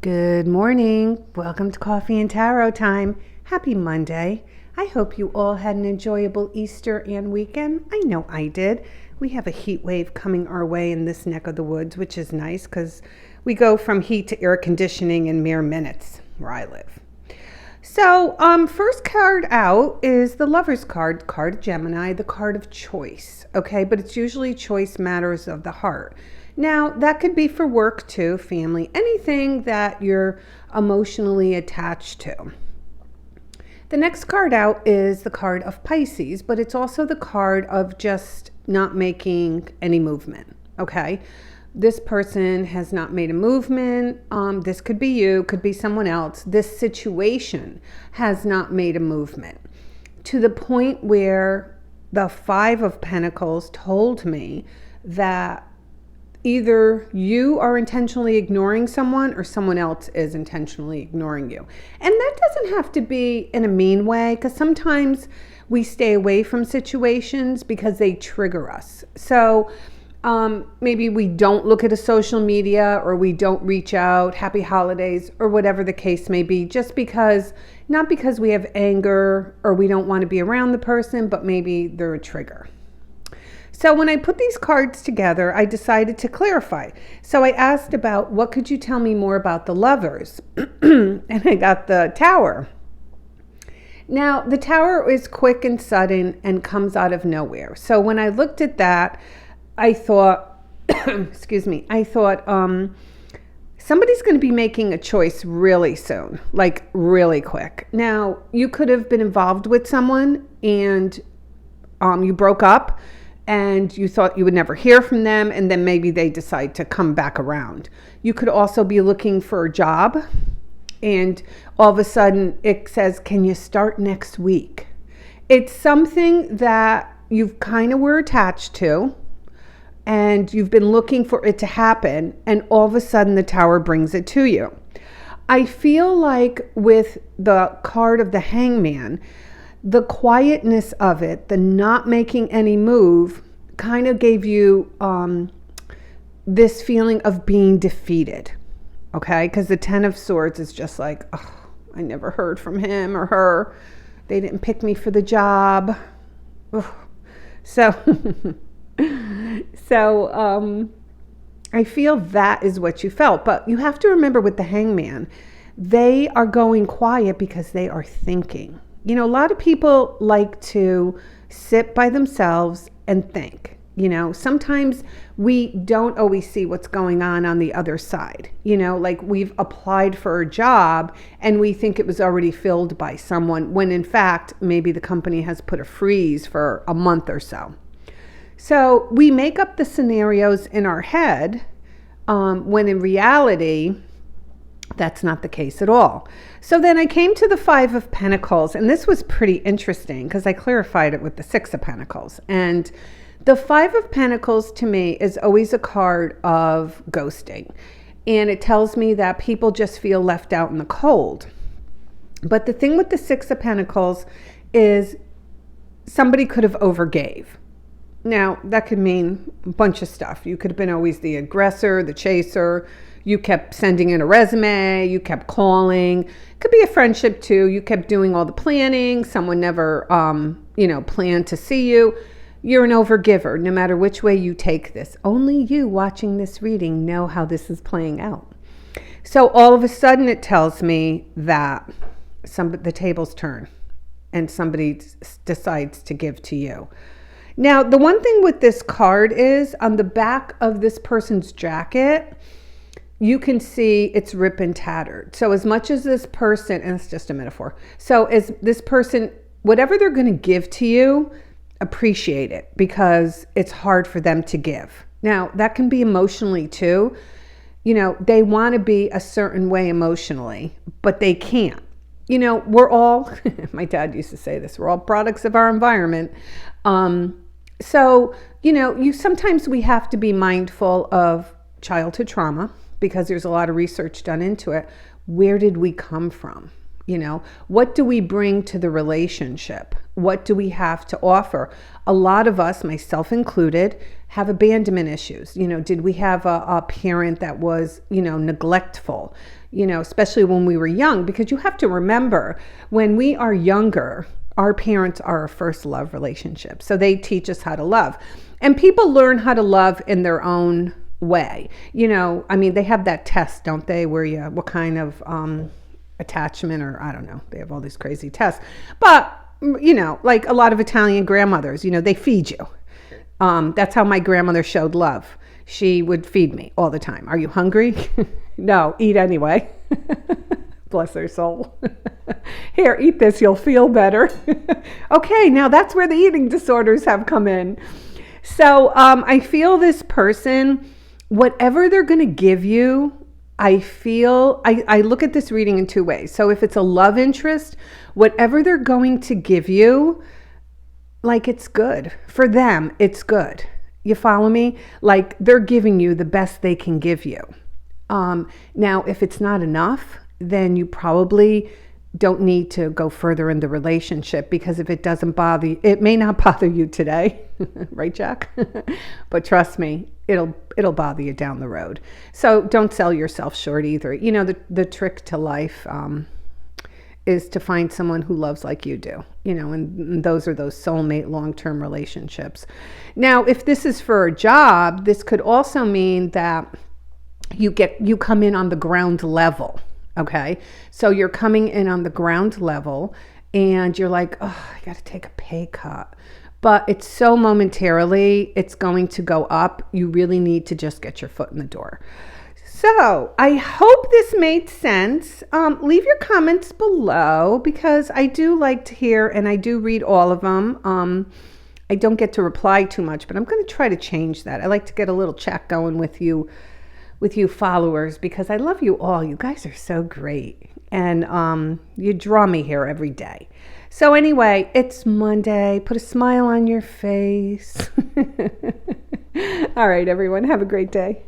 Good morning. Welcome to Coffee and Tarot time. Happy Monday. I hope you all had an enjoyable Easter and weekend. I know I did. We have a heat wave coming our way in this neck of the woods, which is nice because we go from heat to air conditioning in mere minutes where I live. So, first card out is the Lover's card, card of Gemini, the card of choice, okay? But it's usually choice matters of the heart. Now, that could be for work too, family, anything that you're emotionally attached to. The next card out is the card of Pisces, but it's also the card of just not making any movement, okay? This person has not made a movement. This could be you, could be someone else. This situation has not made a movement to the point where the Five of Pentacles told me that either you are intentionally ignoring someone or someone else is intentionally ignoring you. And that doesn't have to be in a mean way, because sometimes we stay away from situations because they trigger us. So maybe we don't look at a social media, or we don't reach out, happy holidays, or whatever the case may be, just because, not because we have anger or we don't want to be around the person, but maybe they're a trigger. So when I put these cards together, I decided to clarify. So I asked about, what could you tell me more about the Lovers? And I got the Tower. Now, the Tower is quick and sudden and comes out of nowhere. So when I looked at that, I thought, excuse me, I thought somebody's going to be making a choice really soon, like really quick. Now, you could have been involved with someone and you broke up, and you thought you would never hear from them, and then maybe they decide to come back around. You could also be looking for a job, and all of a sudden it says, can you start next week? It's something that you've kind of were attached to, and you've been looking for it to happen, and all of a sudden the Tower brings it to you. I feel like with the card of the Hangman, the quietness of it, the not making any move, kind of gave you this feeling of being defeated, okay? Because the Ten of Swords is just like, oh, I never heard from him or her. They didn't pick me for the job. Ugh. So, I feel that is what you felt. But you have to remember with the Hangman, they are going quiet because they are thinking. You know, a lot of people like to sit by themselves and think. You know, sometimes we don't always see what's going on the other side. You know, like we've applied for a job and we think it was already filled by someone, when in fact, maybe the company has put a freeze for a month or so. So we make up the scenarios in our head when in reality, that's not the case at all. So then I came to the Five of Pentacles, and this was pretty interesting because I clarified it with the Six of Pentacles. And the Five of Pentacles to me is always a card of ghosting. And it tells me that people just feel left out in the cold. But the thing with the Six of Pentacles is somebody could have overgave. Now, that could mean a bunch of stuff. You could have been always the aggressor, the chaser. You kept sending in a resume. You kept calling. Could be a friendship too. You kept doing all the planning. Someone never, planned to see you. You're an overgiver, no matter which way you take this. Only you watching this reading know how this is playing out. So all of a sudden it tells me that the tables turn and somebody decides to give to you. Now, the one thing with this card is on the back of this person's jacket, you can see it's ripped and tattered. So as much as this person, and it's just a metaphor. So as this person, whatever they're going to give to you, appreciate it because it's hard for them to give. Now, that can be emotionally too. You know, they want to be a certain way emotionally, but they can't. You know, we're all, my dad used to say this, we're all products of our environment. So, sometimes we have to be mindful of childhood trauma because there's a lot of research done into it. Where did we come from? What do we bring to the relationship? What do we have to offer? A lot of us, myself included, have abandonment issues. Did we have a parent that was, neglectful, especially when we were young? Because you have to remember, when we are younger, our parents are our first love relationship. So they teach us how to love. And people learn how to love in their own way. They have that test, don't they, where what kind of attachment, or I don't know, they have all these crazy tests. But, like a lot of Italian grandmothers, they feed you. That's how my grandmother showed love. She would feed me all the time. Are you hungry? No, eat anyway. Bless her soul. Here, eat this, you'll feel better. Okay, now that's where the eating disorders have come in. So I feel this person, whatever they're going to give you, I look at this reading in two ways. So if it's a love interest, whatever they're going to give you, like, it's good. For them, it's good. You follow me? Like, they're giving you the best they can give you. Now, if it's not enough, then you probably don't need to go further in the relationship, because if it doesn't bother you, it may not bother you today, right, Jack? But trust me, it'll bother you down the road. So don't sell yourself short either. The trick to life is to find someone who loves like you do, and those are those soulmate long-term relationships. Now, if this is for a job, this could also mean that you come in on the ground level. Okay, so you're coming in on the ground level and you're like, oh, I got to take a pay cut. But it's so momentarily, it's going to go up. You really need to just get your foot in the door. So I hope this made sense. Leave your comments below, because I do like to hear, and I do read all of them. I don't get to reply too much, but I'm going to try to change that. I like to get a little chat going with you followers, because I love you all. You guys are so great. And you draw me here every day. So anyway, it's Monday. Put a smile on your face. All right, everyone. Have a great day.